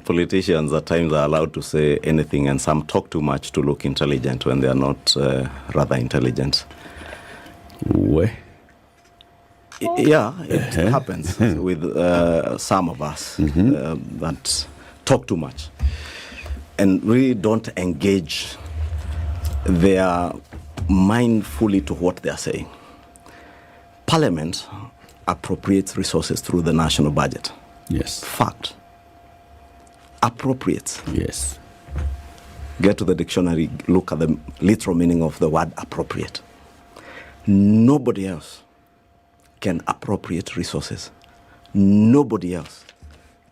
politicians at times are allowed to say anything, and some talk too much to look intelligent when they are not rather intelligent. Yeah, it happens with some of us that talk too much and really don't engage their mind fully to what they are saying. Parliament appropriates resources through the national budget. Yes. Fact. Appropriates. Yes. Get to the dictionary, look at the literal meaning of the word appropriate. Nobody else can appropriate resources. Nobody else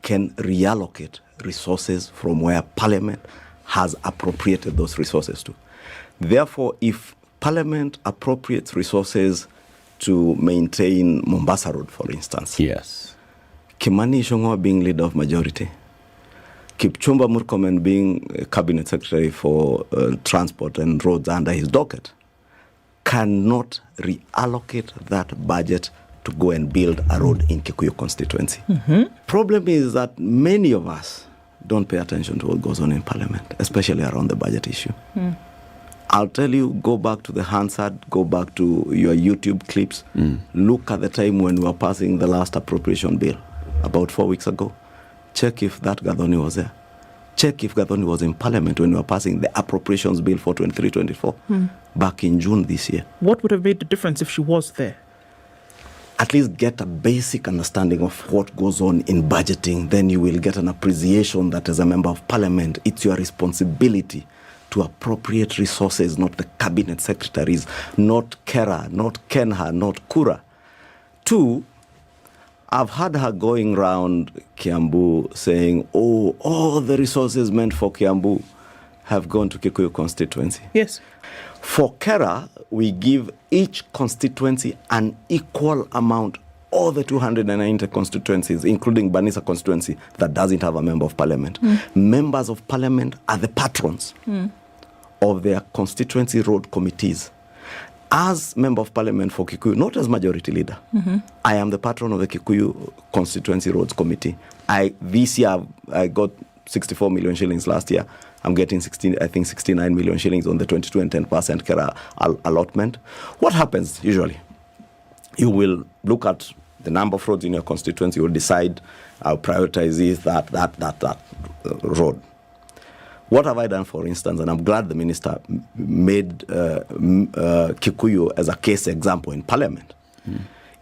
can reallocate resources from where Parliament has appropriated those resources to. Therefore, if Parliament appropriates resources to maintain Mombasa Road, for instance. Yes. Kimani Ichung'wah being leader of majority, Kipchumba Murkomen being cabinet secretary for transport and roads under his docket, cannot reallocate that budget to go and build a road in Kikuyu constituency. Problem is that many of us don't pay attention to what goes on in Parliament, especially around the budget issue. I'll tell you, go back to the Hansard, go back to your YouTube clips, look at the time when we were passing the last appropriation bill, about 4 weeks ago. Check if that Gathoni was there. Check if Gathoni was in Parliament when we were passing the appropriations bill for 23-24 back in June this year. What would have made the difference if she was there? At least get a basic understanding of what goes on in budgeting. Then you will get an appreciation that as a member of Parliament, it's your responsibility to appropriate resources, not the cabinet secretaries, not Kera, not Kenha, not Kura. 2, I've had her going around Kiambu saying, oh, all the resources meant for Kiambu have gone to Kikuyu constituency. Yes. For Kera, we give each constituency an equal amount, all the 290 constituencies, including Banisa constituency, that doesn't have a member of Parliament. Members of Parliament are the patrons of their constituency road committees. As Member of Parliament for Kikuyu, not as majority leader, I am the patron of the Kikuyu Constituency Roads Committee. This year, I got 64 million shillings last year. I'm getting 69 million shillings on the 22 and 10% Kera allotment. What happens usually? You will look at the number of roads in your constituency. You will decide, I'll prioritize this, that road. What have I done, for instance, and I'm glad the minister made Kikuyu as a case example in Parliament.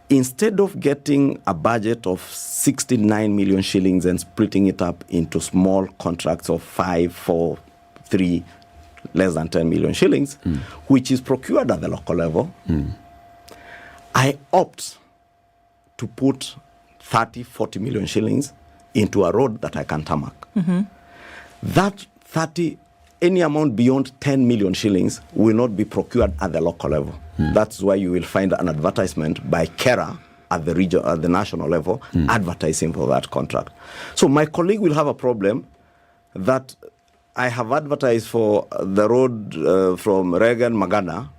Instead of getting a budget of 69 million shillings and splitting it up into small contracts of 5, 4, 3, less than 10 million shillings, which is procured at the local level, I opt to put 30, 40 million shillings into a road that I can tarmac. That 30, any amount beyond 10 million shillings will not be procured at the local level. That's why you will find an advertisement by Kera at the region, at the national level, advertising for that contract. So my colleague will have a problem that I have advertised for the road from Reagan Magana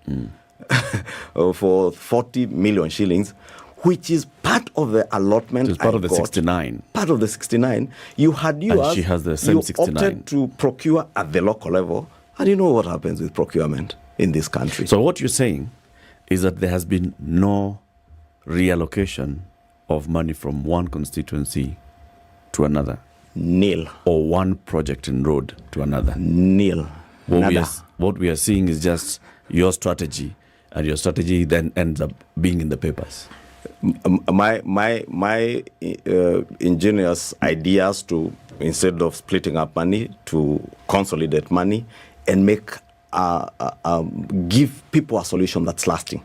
for 40 million shillings, which is part of the allotment. It's part of the 69. Part of the 69. You had yours. And she has the same 69. Opted to procure at the local level. And you know what happens with procurement in this country. So what you're saying is that there has been no reallocation of money from one constituency to another. Nil. Or one project in road to another. Nil. What we are seeing is just your strategy, and your strategy then ends up being in the papers. My ingenious ideas to, instead of splitting up money, to consolidate money and make give people a solution that's lasting.